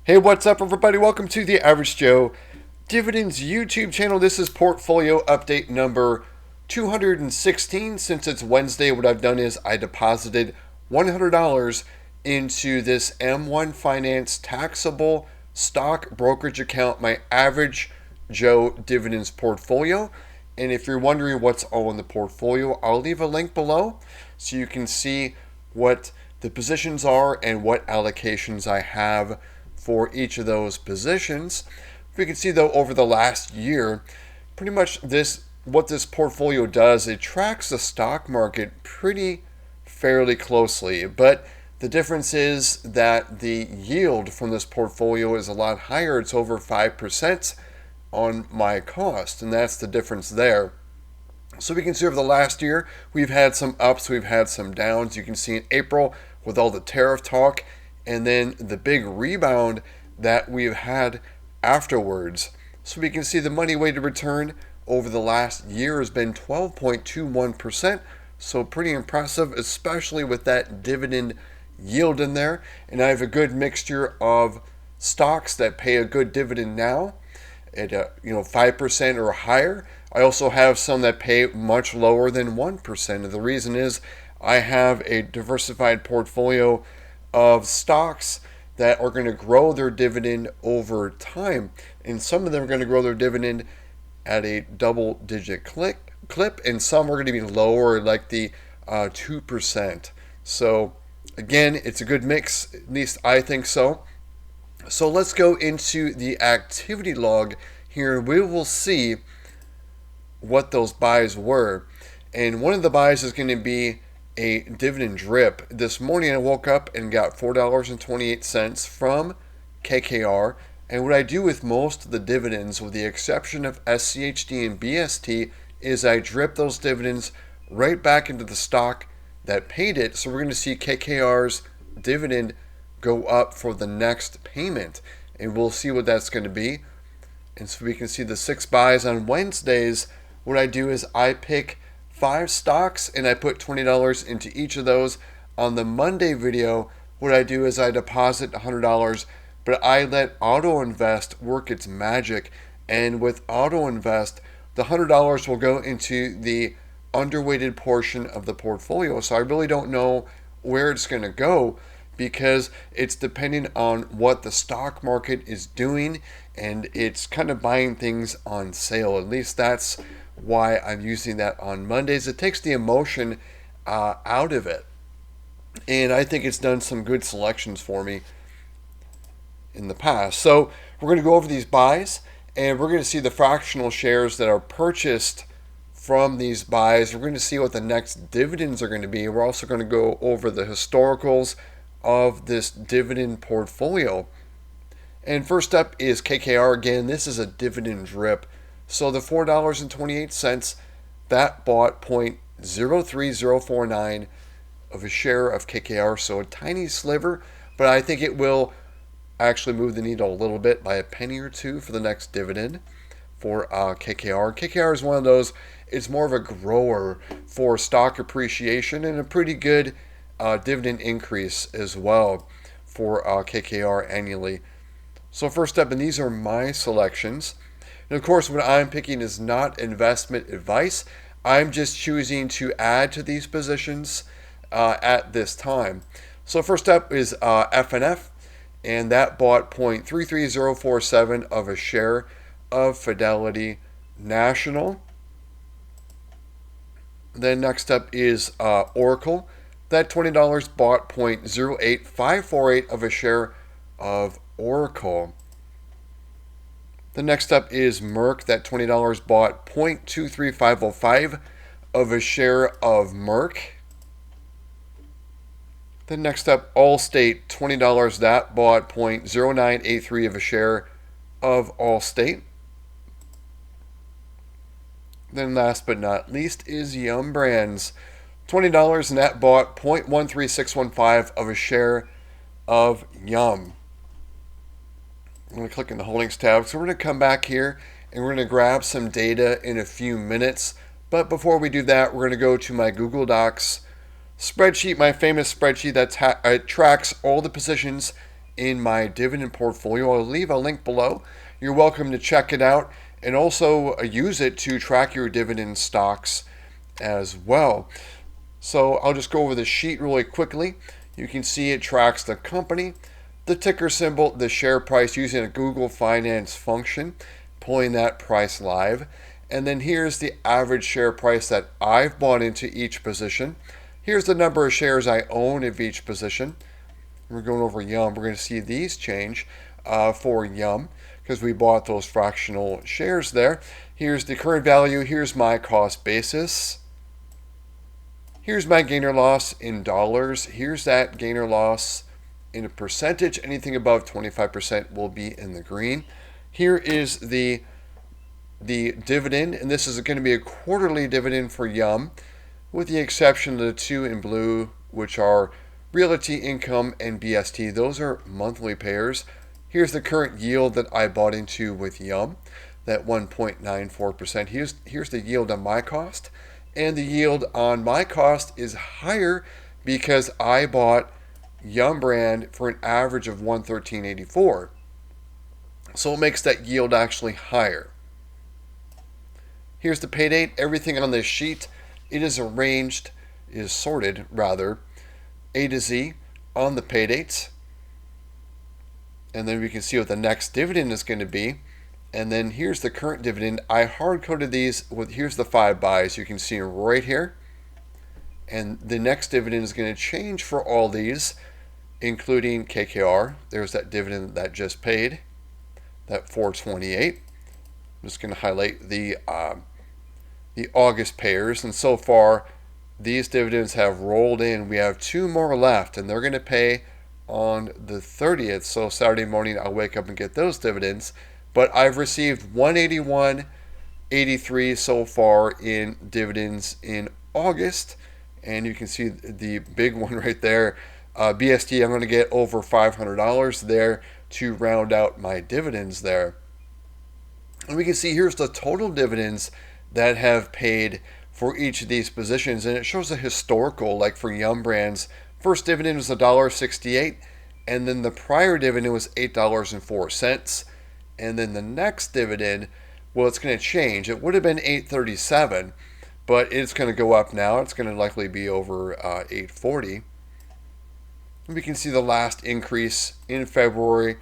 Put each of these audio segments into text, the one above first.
Hey, what's up, everybody? Welcome to the Average Joe Dividends YouTube channel. This is portfolio update number 216. Since it's Wednesday, what I've done is I deposited $100 into this M1 Finance taxable stock brokerage account, my Average Joe Dividends portfolio. And if you're wondering what's all in the portfolio, I'll leave a link below so you can see what the positions are and what allocations I have for each of those positions. We can see though over the last year, pretty much what this portfolio does, it tracks the stock market pretty fairly closely, but the difference is that the yield from this portfolio is a lot higher. It's over 5% on my cost, and that's the difference there. So we can see over the last year, we've had some ups, we've had some downs. You can see in April with all the tariff talk, and then the big rebound that we've had afterwards. So we can see the money weighted return over the last year has been 12.21%. So pretty impressive, especially with that dividend yield in there. And I have a good mixture of stocks that pay a good dividend now at 5% or higher. I also have some that pay much lower than 1%. And the reason is I have a diversified portfolio of stocks that are going to grow their dividend over time. And some of them are going to grow their dividend at a double-digit clip, and some are going to be lower, like the 2%. So again, it's a good mix, at least I think so. So let's go into the activity log here. We will see what those buys were. And one of the buys is going to be a dividend drip. This morning I woke up and got $4.28 from KKR. And what I do with most of the dividends, with the exception of SCHD and BST, is I drip those dividends right back into the stock that paid it. So we're going to see KKR's dividend go up for the next payment. And we'll see what that's going to be. And so we can see the 6 buys on Wednesdays. What I do is I pick 5 stocks and I put $20 into each of those. On the Monday video, what I do is I deposit $100, but I let Auto Invest work its magic. And with Auto Invest, the $100 will go into the underweighted portion of the portfolio. So I really don't know where it's going to go, because it's depending on what the stock market is doing, and it's kind of buying things on sale. At least that's why I'm using that on Mondays. It takes the emotion out of it, and I think it's done some good selections for me in the past. So we're going to go over these buys, and we're going to see the fractional shares that are purchased from these buys. We're going to see what the next dividends are going to be. We're also going to go over the historicals of this dividend portfolio. And first up is KKR. Again, this is a dividend drip. So the $4.28, that bought 0.03049 of a share of KKR. So a tiny sliver, but I think it will actually move the needle a little bit by a penny or two for the next dividend for KKR. KKR is one of those, it's more of a grower for stock appreciation and a pretty good dividend increase as well for KKR annually. So first up, and these are my selections. And of course, what I'm picking is not investment advice. I'm just choosing to add to these positions at this time. So first up is FNF, and that bought 0.33047 of a share of Fidelity National. Then next up is Oracle. That $20 bought 0.08548 of a share of Oracle. The next up is Merck. That $20 bought 0.23505 of a share of Merck. Then next up, Allstate, $20. That bought 0.0983 of a share of Allstate. Then last but not least is Yum Brands. $20, and that bought 0.13615 of a share of Yum. I'm going to click in the holdings tab. So we're going to come back here and we're going to grab some data in a few minutes. But before we do that, we're going to go to my Google Docs spreadsheet, my famous spreadsheet that tracks all the positions in my dividend portfolio. I'll leave a link below. You're welcome to check it out and also use it to track your dividend stocks as well. So I'll just go over the sheet really quickly. You can see it tracks the company, the ticker symbol, the share price using a Google Finance function, pulling that price live. And then here's the average share price that I've bought into each position. Here's the number of shares I own of each position. We're going over Yum. We're going to see these change for Yum because we bought those fractional shares there. Here's the current value. Here's my cost basis. Here's my gain or loss in dollars. Here's that gain or loss in a percentage. Anything above 25% will be in the green. Here is the dividend, and this is going to be a quarterly dividend for Yum, with the exception of the two in blue, which are Realty Income and BST. Those are monthly payers. Here's the current yield that I bought into with Yum, that 1.94%. Here's the yield on my cost. And the yield on my cost is higher because I bought Yum brand for an average of 113.84. So it makes that yield actually higher. Here's the pay date. Everything on this sheet, it is arranged, is sorted rather, A to Z on the pay dates. And then we can see what the next dividend is going to be. And then here's the current dividend. I hard-coded these with, here's the 5 buys. You can see right here. And the next dividend is going to change for all these, including KKR. There's that dividend that just paid, that 428. I'm just going to highlight the August payers. And so far, these dividends have rolled in. We have 2 more left, and they're going to pay on the 30th. So Saturday morning, I'll wake up and get those dividends. But I've received 181.83 so far in dividends in August. And you can see the big one right there. BST, I'm going to get over $500 there to round out my dividends there. And we can see here's the total dividends that have paid for each of these positions. And it shows a historical, like for Yum Brands, first dividend was $1.68. And then the prior dividend was $8.04. And then the next dividend, well, it's going to change. It would have been $8.37, but it's going to go up now. It's going to likely be over $8.40. We can see the last increase in February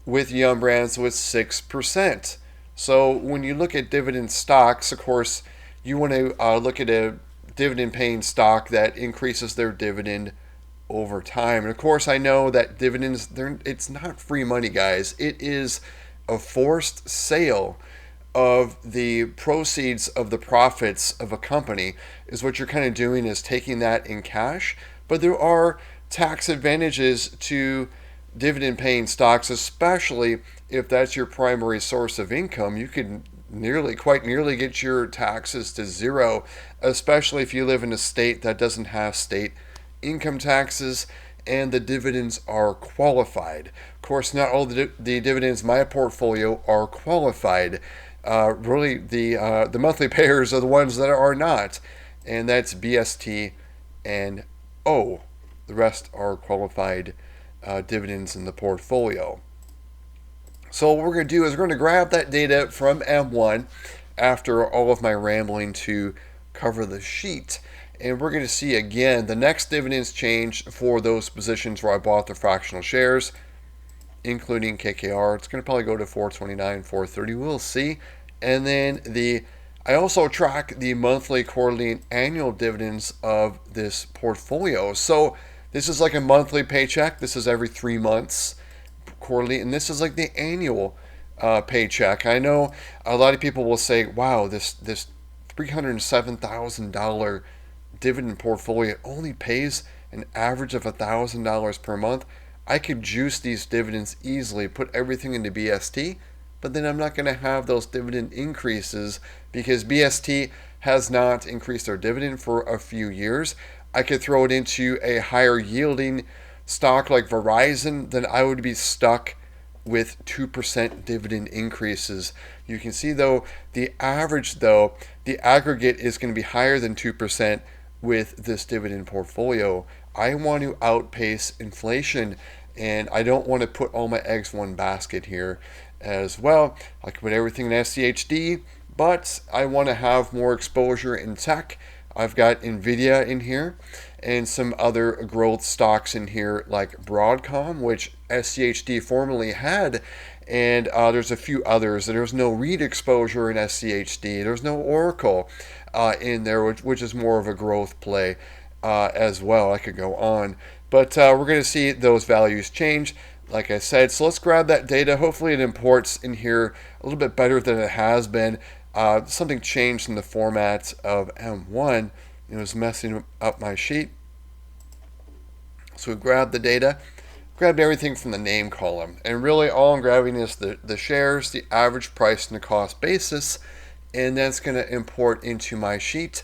with Yum Brands was 6%. So when you look at dividend stocks, of course, you want to look at a dividend-paying stock that increases their dividend over time. And of course, I know that dividends, it's not free money, guys. It is a forced sale of the proceeds of the profits of a company is what you're kind of doing, is taking that in cash. But there are tax advantages to dividend paying stocks, especially if that's your primary source of income. You could quite nearly get your taxes to zero, especially if you live in a state that doesn't have state income taxes and the dividends are qualified. Of course, not all the dividends in my portfolio are qualified. Really, the monthly payers are the ones that are not, and that's BST and O. The rest are qualified dividends in the portfolio. So what we're going to do is we're going to grab that data from M1 after all of my rambling to cover the sheet. And we're going to see again the next dividends change for those positions where I bought the fractional shares, including KKR. It's going to probably go to 429, 430. We'll see. And then I also track the monthly, quarterly, and annual dividends of this portfolio. So this is like a monthly paycheck. This is every 3 months, quarterly, and this is like the annual paycheck. I know a lot of people will say, wow, this $307,000 dividend portfolio only pays an average of $1,000 per month. I could juice these dividends easily, put everything into BST, but then I'm not going to have those dividend increases because BST has not increased their dividend for a few years. I could throw it into a higher yielding stock like Verizon, then I would be stuck with 2% dividend increases. You can see though, the average though, the aggregate is going to be higher than 2% with this dividend portfolio. I want to outpace inflation. and I don't want to put all my eggs in one basket here as well. I can put everything in SCHD, but I want to have more exposure in tech. I've got Nvidia in here and some other growth stocks in here like Broadcom, which SCHD formerly had, and there's a few others. There's no REIT exposure in SCHD. There's no Oracle in there, which is more of a growth play as well. I could go on, but we're going to see those values change, like I said. So let's grab that data. Hopefully it imports in here a little bit better than it has been. Something changed in the format of M1. It was messing up my sheet. So we grabbed the data, grabbed everything from the name column, and really all I'm grabbing is the shares, the average price, and the cost basis, and that's going to import into my sheet.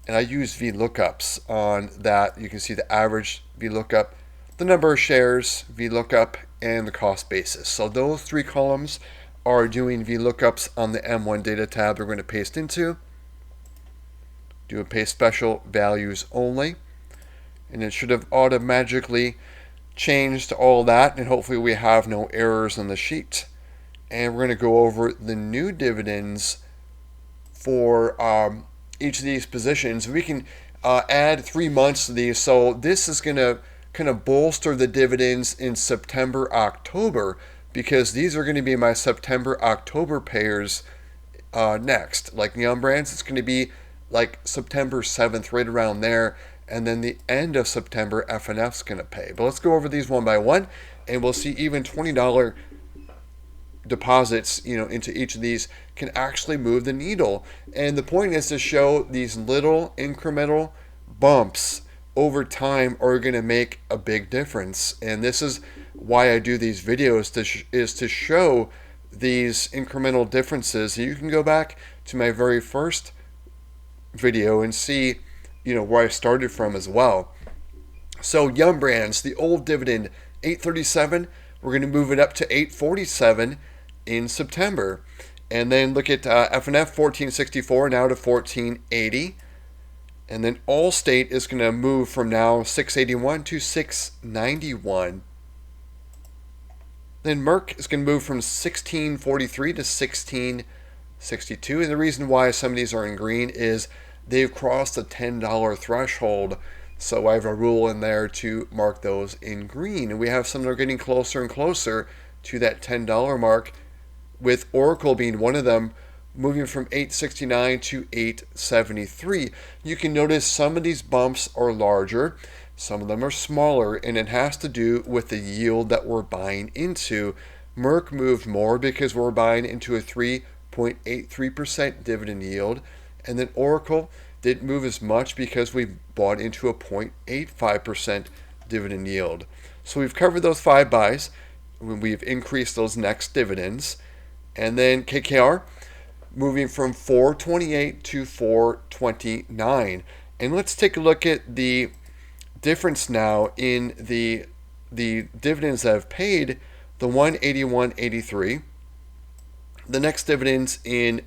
And I use VLOOKUPs on that. You can see the average VLOOKUP, the number of shares, VLOOKUP, and the cost basis. So those three columns are doing VLOOKUPs on the M1 data tab we're going to paste into. Do a paste special values only. And it should have automatically changed all that, and hopefully we have no errors on the sheet. And we're going to go over the new dividends for each of these positions. We can add 3 months to these, so this is going to kind of bolster the dividends in September, October, because these are going to be my September, October payers next. Like Yum Brands, it's going to be like September 7th, right around there. And then the end of September, FNF's going to pay. But let's go over these one by one, and we'll see even $20 deposits, into each of these can actually move the needle. And the point is to show these little incremental bumps over time are going to make a big difference. And this is why I do these videos, is to show these incremental differences. You can go back to my very first video and see where I started from as well. So Yum Brands, the old dividend, $8.37. We're going to move it up to $8.47 in September. And then look at FNF, $14.64 now to $14.80. And then Allstate is going to move from now $6.81 to $6.91. Then Merck is going to move from $16.43 to $16.62. And the reason why some of these are in green is they've crossed the $10 threshold. So I have a rule in there to mark those in green. And we have some that are getting closer and closer to that $10 mark, with Oracle being one of them, moving from $8.69 to $8.73. You can notice some of these bumps are larger, some of them are smaller, and it has to do with the yield that we're buying into. Merck moved more because we're buying into a 3.83% dividend yield. And then Oracle didn't move as much because we bought into a 0.85% dividend yield. So we've covered those 5 buys. We've increased those next dividends. And then KKR moving from $4.28 to $4.29. And let's take a look at the difference now in the dividends that I've paid. The $181.83. The next dividends in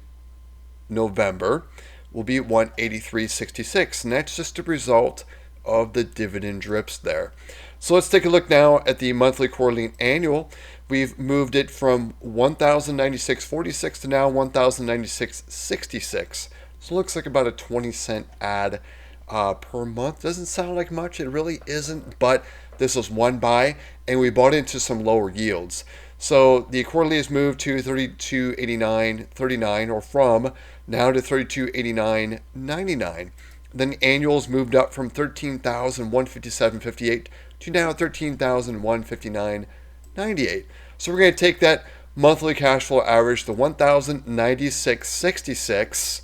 November will be $183.66, and that's just a result of the dividend drips there. So let's take a look now at the monthly, quarterly, and annual. We've moved it from $1,096.46 to now $1,096.66. So it looks like about a 20-cent add per month. Doesn't sound like much. It really isn't, but this was one buy, and we bought into some lower yields. So the quarterly has moved to $32.89.39, or from now to $32.89.99. Then the annuals moved up from $13,157.58 to now $13,159.98. So we're going to take that monthly cash flow average, the $1,096.66,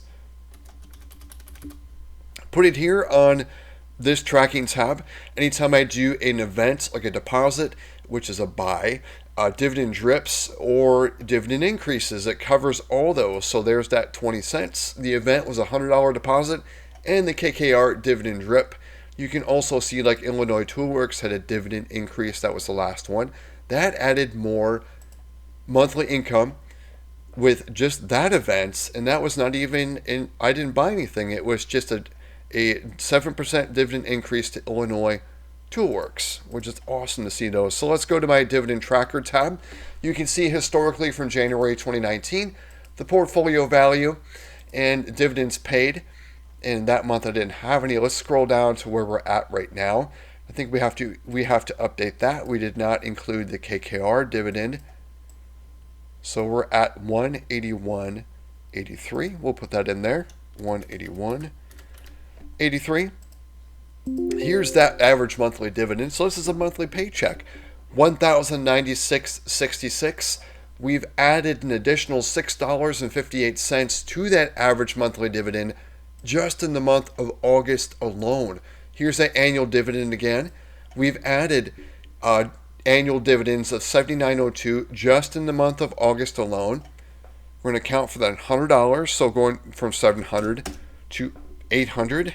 put it here on this tracking tab. Anytime I do an event like a deposit, which is a buy, dividend drips, or dividend increases, it covers all those. So there's that 20 cents. The event was a $100 deposit, and the KKR dividend drip. You can also see like Illinois Toolworks had a dividend increase. That was the last one. That added more monthly income with just that event, and that was not even I didn't buy anything. It was just a 7% dividend increase to Illinois Toolworks, which is awesome to see those. So let's go to my dividend tracker tab. You can see historically from January 2019, the portfolio value and dividends paid. And that month I didn't have any. Let's scroll down to where we're at right now. I think we have to update that. We did not include the KKR dividend. So we're at 181.83. We'll put that in there. 181.83. Here's that average monthly dividend. So this is a monthly paycheck. $1,096.66. We've added an additional $6.58 to that average monthly dividend just in the month of August alone. Here's that annual dividend again. We've added annual dividends of $79.02 just in the month of August alone. We're going to account for that $100, so going from $700 to $800.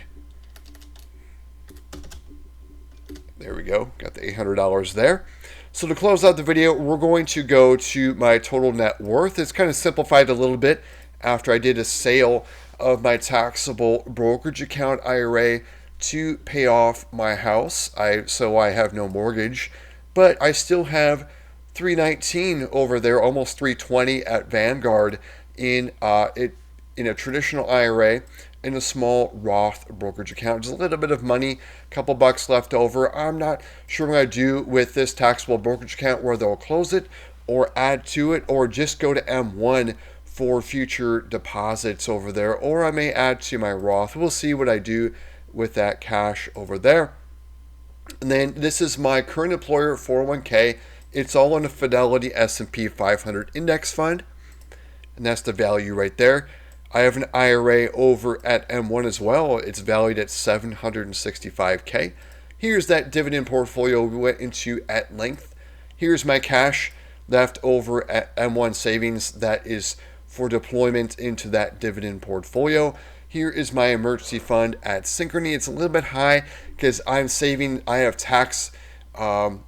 There we go, got the $800 there. So to close out the video, we're going to go to my total net worth. It's kind of simplified a little bit after I did a sale of my taxable brokerage account IRA to pay off my house. So I have no mortgage, but I still have $319 over there, almost $320 at Vanguard in a traditional IRA, in a small Roth brokerage account. Just a little bit of money, a couple bucks left over. I'm not sure what I do with this taxable brokerage account, whether they'll close it or add to it or just go to M1 for future deposits over there, or I may add to my Roth. We'll see what I do with that cash over there. And then this is my current employer 401k. It's all in a Fidelity S&P 500 index fund, and that's the value right there. I have an IRA over at M1 as well. It's valued at $765K. Here's that dividend portfolio we went into at length. Here's my cash left over at M1 Savings that is for deployment into that dividend portfolio. Here is my emergency fund at Synchrony. It's a little bit high because I'm saving. I have tax. I'm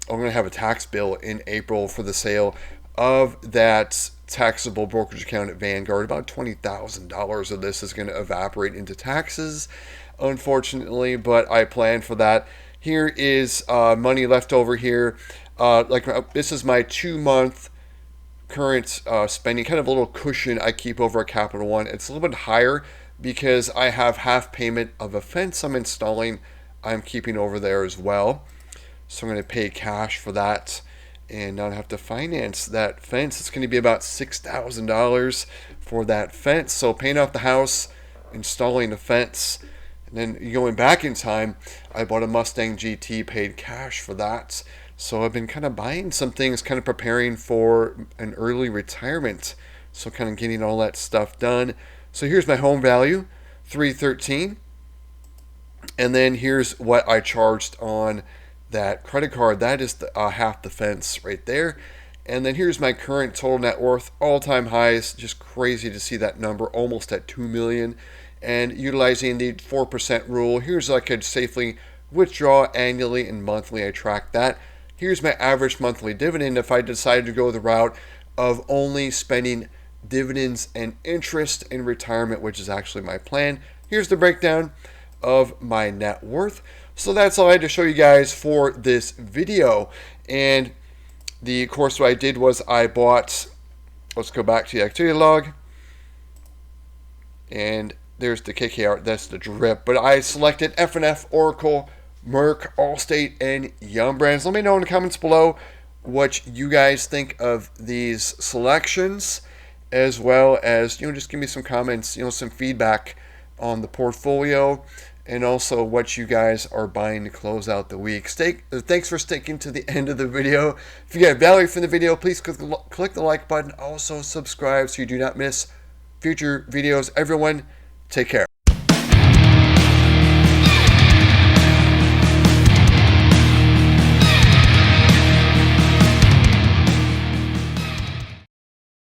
going to have a tax bill in April for the sale of that taxable brokerage account at Vanguard. About $20,000 of this is going to evaporate into taxes, unfortunately, but I plan for that. Here is money left over here. This is my 2-month current spending, kind of a little cushion I keep over at Capital One. It's a little bit higher because I have half payment of a fence I'm installing. I'm keeping over there as well. So I'm going to pay cash for that and not have to finance that fence. It's going to be about $6,000 for that fence. So paying off the house, installing the fence, and then going back in time, I bought a Mustang GT, paid cash for that. So I've been kind of buying some things, kind of preparing for an early retirement. So kind of getting all that stuff done. So here's my home value, $313. And then here's what I charged on that credit card. That is the, half the fence right there. And then here's my current total net worth, all-time highs. Just crazy to see that number, almost at $2 million. And utilizing the 4% rule, here's I could safely withdraw annually and monthly. I track that. Here's my average monthly dividend if I decided to go the route of only spending dividends and interest in retirement, which is actually my plan. Here's the breakdown of my net worth. So that's all I had to show you guys for this video. And the course what I did was I bought, let's go back to the activity log. And there's the KKR, that's the drip. But I selected FNF, Oracle, Merck, Allstate, and Yum Brands. Let me know in the comments below what you guys think of these selections, as well as, just give me some comments, some feedback on the portfolio, and also what you guys are buying to close out the week. Thanks for sticking to the end of the video. If you got value from the video, please click the like button. Also subscribe so you do not miss future videos. Everyone, take care.